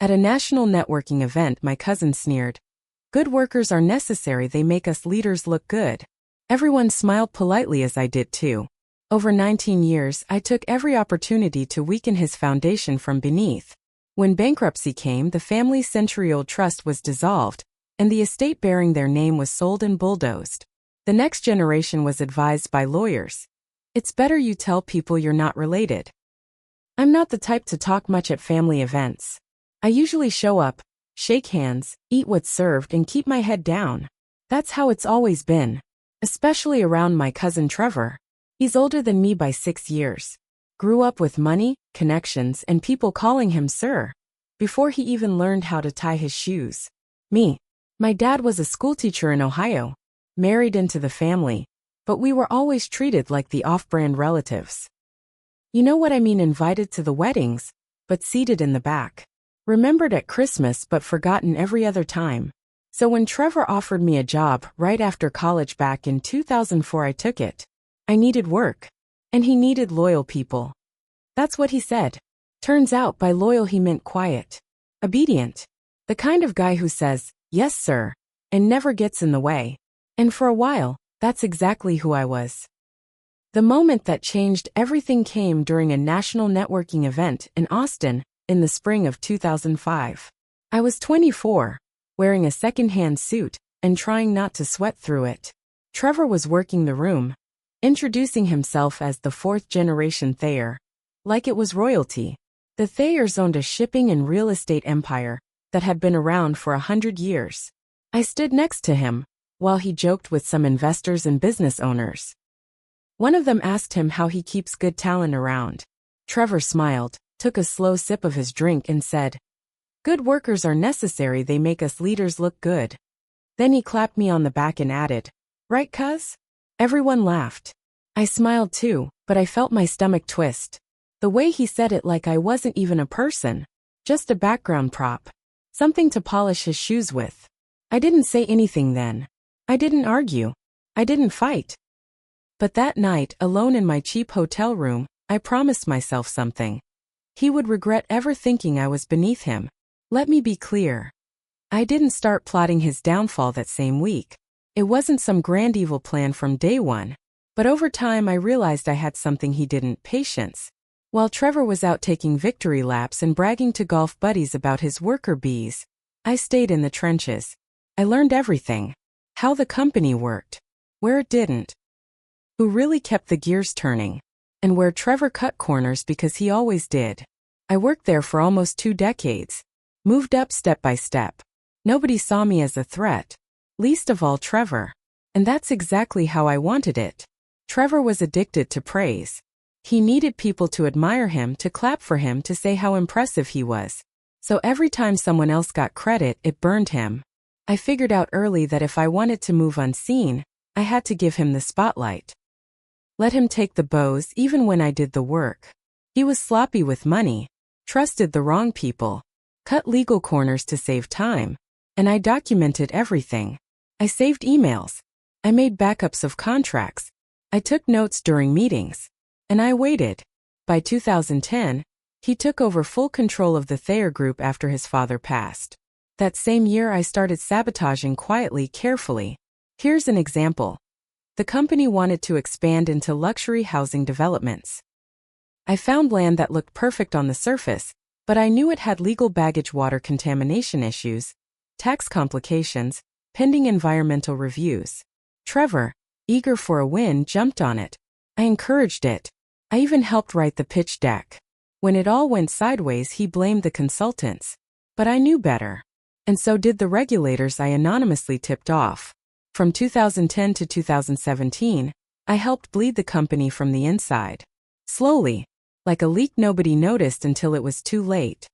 At a national networking event, my cousin sneered, "Good workers are necessary, they make us leaders look good." Everyone smiled politely as I did too. Over 19 years, I took every opportunity to weaken his foundation from beneath. When bankruptcy came, the family's century-old trust was dissolved, and the estate bearing their name was sold and bulldozed. The next generation was advised by lawyers. It's better you tell people you're not related. I'm not the type to talk much at family events. I usually show up, shake hands, eat what's served, and keep my head down. That's how it's always been. Especially around my cousin Trevor. He's older than me by 6 years. Grew up with money, connections, and people calling him sir. Before he even learned how to tie his shoes. Me. My dad was a schoolteacher in Ohio. Married into the family. But we were always treated like the off-brand relatives. You know what I mean, invited to the weddings, but seated in the back. Remembered at Christmas but forgotten every other time. So when Trevor offered me a job right after college back in 2004, I took it. I needed work. And he needed loyal people. That's what he said. Turns out by loyal he meant quiet. Obedient. The kind of guy who says, "Yes, sir," and never gets in the way. And for a while, that's exactly who I was. The moment that changed everything came during a national networking event in Austin in the spring of 2005. I was 24. Wearing a second-hand suit, and trying not to sweat through it. Trevor was working the room, introducing himself as the fourth-generation Thayer. Like it was royalty. The Thayers owned a shipping and real estate empire that had been around for 100 years. I stood next to him, while he joked with some investors and business owners. One of them asked him how he keeps good talent around. Trevor smiled, took a slow sip of his drink and said, "Good workers are necessary, they make us leaders look good." Then he clapped me on the back and added, "Right, cuz?" Everyone laughed. I smiled too, but I felt my stomach twist. The way he said it, like I wasn't even a person. Just a background prop. Something to polish his shoes with. I didn't say anything then. I didn't argue. I didn't fight. But that night, alone in my cheap hotel room, I promised myself something. He would regret ever thinking I was beneath him. Let me be clear. I didn't start plotting his downfall that same week. It wasn't some grand evil plan from day one. But over time I realized I had something he didn't: patience. While Trevor was out taking victory laps and bragging to golf buddies about his worker bees, I stayed in the trenches. I learned everything. How the company worked. Where it didn't. Who really kept the gears turning. And where Trevor cut corners because he always did. I worked there for almost 2 decades. Moved up step by step. Nobody saw me as a threat. Least of all Trevor. And that's exactly how I wanted it. Trevor was addicted to praise. He needed people to admire him, to clap for him, to say how impressive he was. So every time someone else got credit, it burned him. I figured out early that if I wanted to move unseen, I had to give him the spotlight. Let him take the bows even when I did the work. He was sloppy with money. Trusted the wrong people. Cut legal corners to save time. And I documented everything. I saved emails. I made backups of contracts. I took notes during meetings. And I waited. By 2010, he took over full control of the Thayer Group after his father passed. That same year I started sabotaging quietly, carefully. Here's an example. The company wanted to expand into luxury housing developments. I found land that looked perfect on the surface, but I knew it had legal baggage, water contamination issues, tax complications, pending environmental reviews. Trevor, eager for a win, jumped on it. I encouraged it. I even helped write the pitch deck. When it all went sideways, he blamed the consultants. But I knew better. And so did the regulators I anonymously tipped off. From 2010 to 2017, I helped bleed the company from the inside. Slowly. Like a leak nobody noticed until it was too late.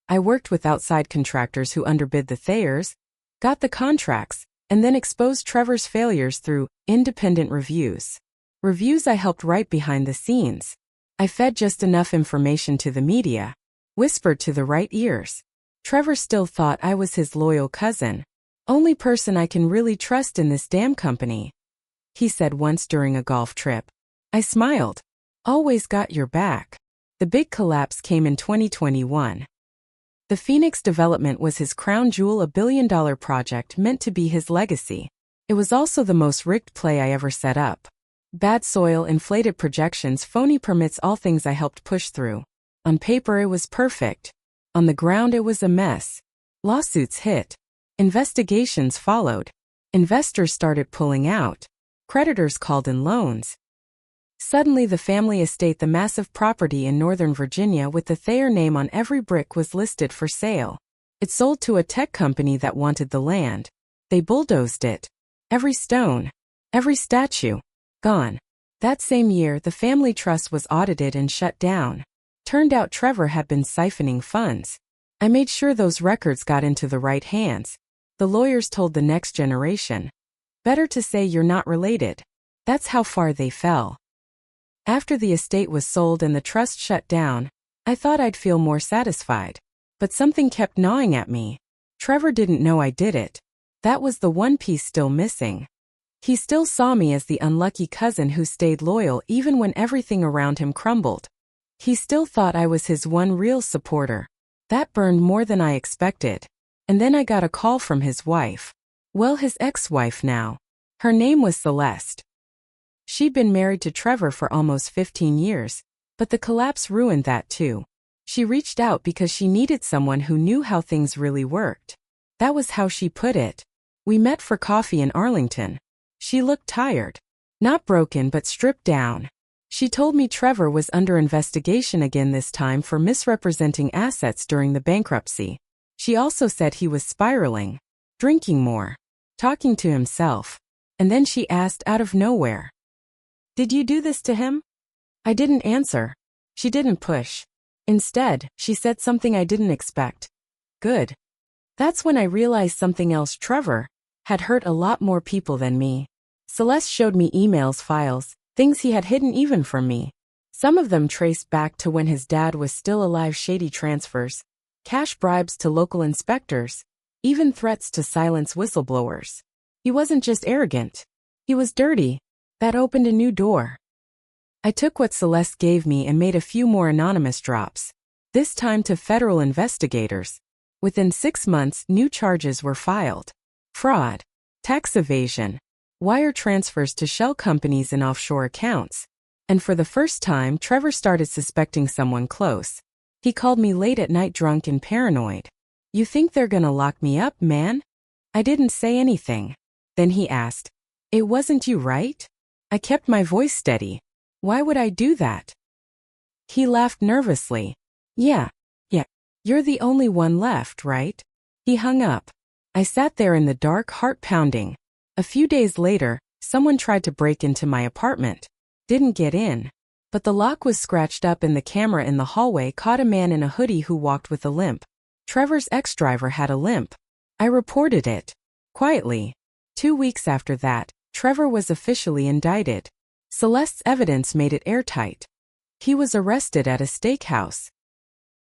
I worked with outside contractors who underbid the Thayers, got the contracts, and then exposed Trevor's failures through independent reviews. Reviews I helped write behind the scenes. I fed just enough information to the media, whispered to the right ears. Trevor still thought I was his loyal cousin. Only person I can really trust in this damn company. He said once during a golf trip. I smiled. Always got your back. The big collapse came in 2021. The Phoenix development was his crown jewel, a billion-dollar project meant to be his legacy. It was also the most rigged play I ever set up. Bad soil, inflated projections, phony permits, all things I helped push through. On paper it was perfect. On the ground it was a mess. Lawsuits hit. Investigations followed. Investors started pulling out. Creditors called in loans. Suddenly the family estate, the massive property in Northern Virginia with the Thayer name on every brick, was listed for sale. It sold to a tech company that wanted the land. They bulldozed it. Every stone, every statue, gone. That same year, the family trust was audited and shut down. Turned out Trevor had been siphoning funds. I made sure those records got into the right hands. The lawyers told the next generation, better to say you're not related. That's how far they fell. After the estate was sold and the trust shut down, I thought I'd feel more satisfied. But something kept gnawing at me. Trevor didn't know I did it. That was the one piece still missing. He still saw me as the unlucky cousin who stayed loyal even when everything around him crumbled. He still thought I was his one real supporter. That burned more than I expected. And then I got a call from his wife. Well, his ex-wife now. Her name was Celeste. She'd been married to Trevor for almost 15 years, but the collapse ruined that too. She reached out because she needed someone who knew how things really worked. That was how she put it. We met for coffee in Arlington. She looked tired. Not broken but stripped down. She told me Trevor was under investigation again, this time for misrepresenting assets during the bankruptcy. She also said he was spiraling, drinking more, talking to himself. And then she asked out of nowhere, "Did you do this to him?" I didn't answer. She didn't push. Instead, she said something I didn't expect. Good. That's when I realized something else. Trevor had hurt a lot more people than me. Celeste showed me emails, files, things he had hidden even from me. Some of them traced back to when his dad was still alive. Shady transfers, cash bribes to local inspectors, even threats to silence whistleblowers. He wasn't just arrogant. He was dirty. That opened a new door. I took what Celeste gave me and made a few more anonymous drops. This time to federal investigators. Within 6 months, new charges were filed. Fraud, tax evasion, wire transfers to shell companies and offshore accounts. And for the first time, Trevor started suspecting someone close. He called me late at night, drunk and paranoid. "You think they're gonna lock me up, man?" I didn't say anything. Then he asked, "It wasn't you, right?" I kept my voice steady. "Why would I do that?" He laughed nervously. Yeah. You're the only one left, right?" He hung up. I sat there in the dark, heart pounding. A few days later, someone tried to break into my apartment. Didn't get in. But the lock was scratched up and the camera in the hallway caught a man in a hoodie who walked with a limp. Trevor's ex-driver had a limp. I reported it. Quietly. 2 weeks after that, Trevor was officially indicted. Celeste's evidence made it airtight. He was arrested at a steakhouse,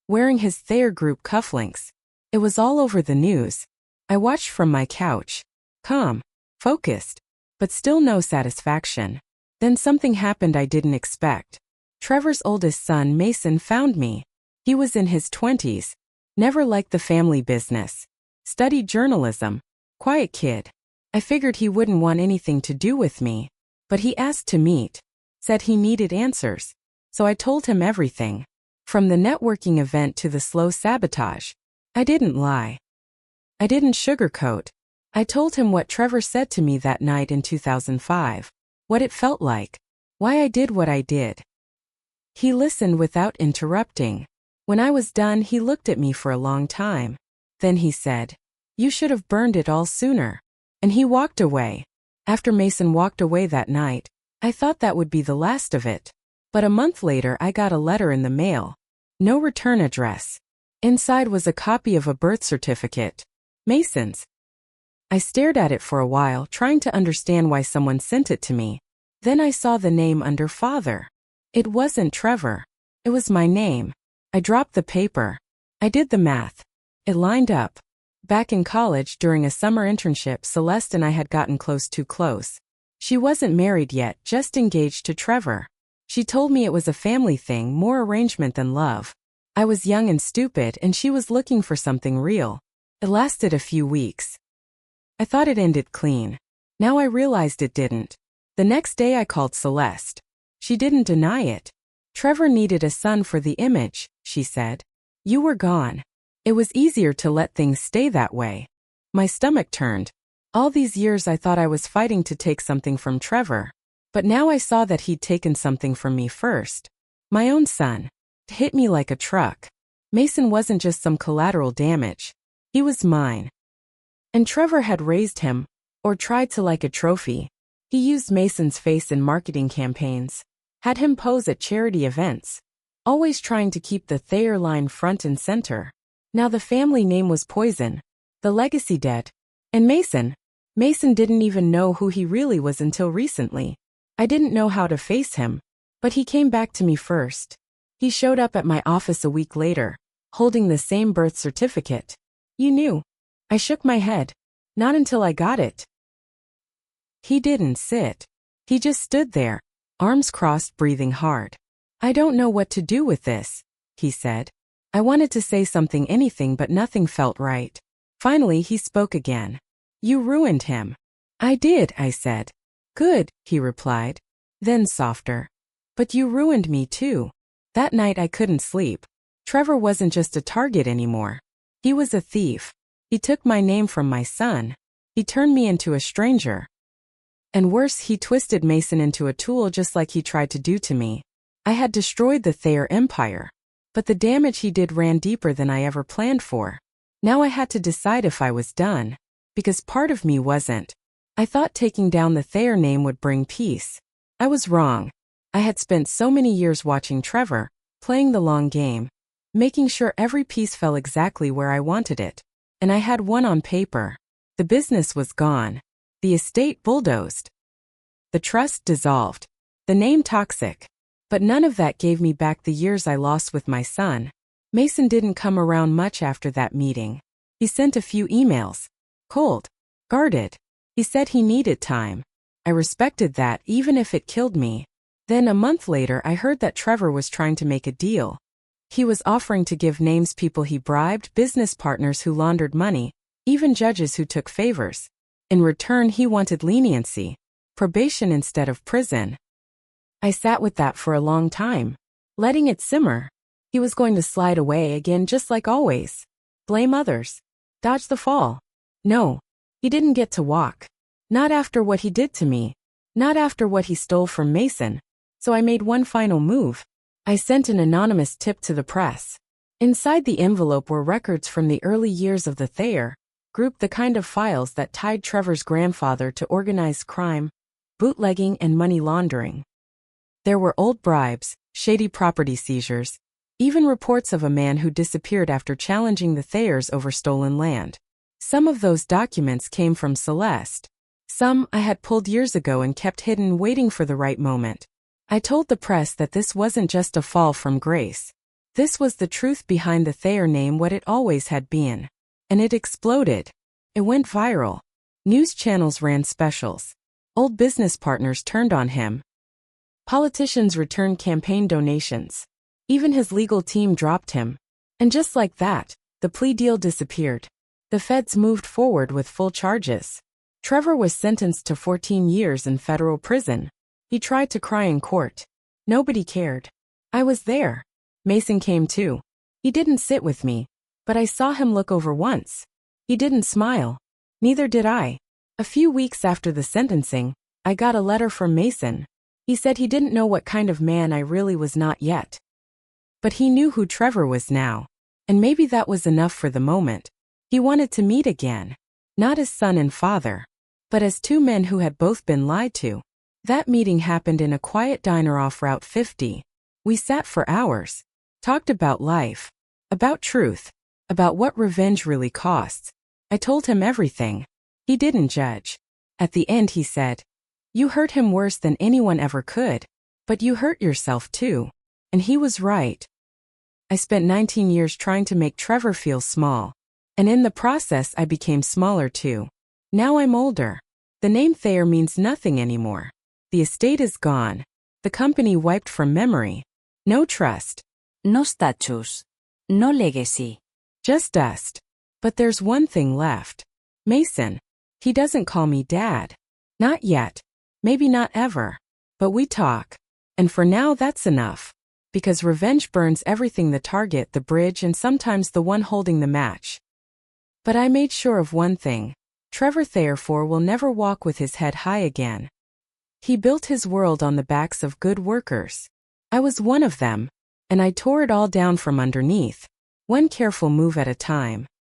wearing his Thayer Group cufflinks. It was all over the news. I watched from my couch, calm, focused, but still no satisfaction. Then something happened I didn't expect. Trevor's oldest son, Mason, found me. He was in his 20s, never liked the family business, studied journalism, quiet kid. I figured he wouldn't want anything to do with me, but he asked to meet, said he needed answers. So I told him everything. From the networking event to the slow sabotage. I didn't lie. I didn't sugarcoat. I told him what Trevor said to me that night in 2005. What it felt like. Why I did what I did. He listened without interrupting. When I was done, he looked at me for a long time. Then he said, "You should have burned it all sooner." And he walked away. After Mason walked away that night, I thought that would be the last of it. But a month later, I got a letter in the mail. No return address. Inside was a copy of a birth certificate. Mason's. I stared at it for a while, trying to understand why someone sent it to me. Then I saw the name under father. It wasn't Trevor. It was my name. I dropped the paper. I did the math. It lined up. Back in college, during a summer internship, Celeste and I had gotten too close. She wasn't married yet, just engaged to Trevor. She told me it was a family thing, more arrangement than love. I was young and stupid, and she was looking for something real. It lasted a few weeks. I thought it ended clean. Now I realized it didn't. The next day I called Celeste. She didn't deny it. Trevor needed a son for the image, she said. You were gone. It was easier to let things stay that way. My stomach turned. All these years I thought I was fighting to take something from Trevor. But now I saw that he'd taken something from me first. My own son. It hit me like a truck. Mason wasn't just some collateral damage. He was mine. And Trevor had raised him, or tried to, like a trophy. He used Mason's face in marketing campaigns, had him pose at charity events, always trying to keep the Thayer line front and center. Now the family name was poison, the legacy dead. And Mason didn't even know who he really was until recently. I didn't know how to face him, but he came back to me first. He showed up at my office a week later, holding the same birth certificate. You knew. I shook my head. Not until I got it. He didn't sit. He just stood there, arms crossed, breathing hard. I don't know what to do with this, he said. I wanted to say something, anything, but nothing felt right. Finally, he spoke again. You ruined him. I did, I said. Good, he replied. Then softer. But you ruined me too. That night I couldn't sleep. Trevor wasn't just a target anymore. He was a thief. He took my name from my son. He turned me into a stranger. And worse, he twisted Mason into a tool just like he tried to do to me. I had destroyed the Thayer empire. But the damage he did ran deeper than I ever planned for. Now I had to decide if I was done. Because part of me wasn't. I thought taking down the Thayer name would bring peace. I was wrong. I had spent so many years watching Trevor, playing the long game, making sure every piece fell exactly where I wanted it. And I had won on paper. The business was gone. The estate bulldozed. The trust dissolved. The name toxic. But none of that gave me back the years I lost with my son. Mason didn't come around much after that meeting. He sent a few emails. Cold. Guarded. He said he needed time. I respected that, even if it killed me. Then a month later I heard that Trevor was trying to make a deal. He was offering to give names people he bribed, business partners who laundered money, even judges who took favors. In return, he wanted leniency, probation instead of prison. I sat with that for a long time, letting it simmer. He was going to slide away again just like always. Blame others. Dodge the fall. No, he didn't get to walk. Not after what he did to me. Not after what he stole from Mason. So I made one final move. I sent an anonymous tip to the press. Inside the envelope were records from the early years of the Thayer group, the kind of files that tied Trevor's grandfather to organized crime, bootlegging, and money laundering. There were old bribes, shady property seizures, even reports of a man who disappeared after challenging the Thayers over stolen land. Some of those documents came from Celeste. Some I had pulled years ago and kept hidden, waiting for the right moment. I told the press that this wasn't just a fall from grace. This was the truth behind the Thayer name, what it always had been. And it exploded. It went viral. News channels ran specials. Old business partners turned on him. Politicians returned campaign donations. Even his legal team dropped him. And just like that, the plea deal disappeared. The feds moved forward with full charges. Trevor was sentenced to 14 years in federal prison. He tried to cry in court. Nobody cared. I was there. Mason came too. He didn't sit with me, but I saw him look over once. He didn't smile. Neither did I. A few weeks after the sentencing, I got a letter from Mason. He said he didn't know what kind of man I really was, not yet. But he knew who Trevor was now. And maybe that was enough for the moment. He wanted to meet again. Not as son and father, but as two men who had both been lied to. That meeting happened in a quiet diner off Route 50. We sat for hours. Talked about life. About truth. About what revenge really costs. I told him everything. He didn't judge. At the end he said, "You hurt him worse than anyone ever could. But you hurt yourself too." And he was right. I spent 19 years trying to make Trevor feel small. And in the process I became smaller too. Now I'm older. The name Thayer means nothing anymore. The estate is gone. The company wiped from memory. No trust. No status. No legacy. Just dust. But there's one thing left. Mason. He doesn't call me Dad. Not yet. Maybe not ever. But we talk. And for now that's enough. Because revenge burns everything: the target, the bridge, and sometimes the one holding the match. But I made sure of one thing. Trevor Thayer will never walk with his head high again. He built his world on the backs of good workers. I was one of them. And I tore it all down from underneath. One careful move at a time.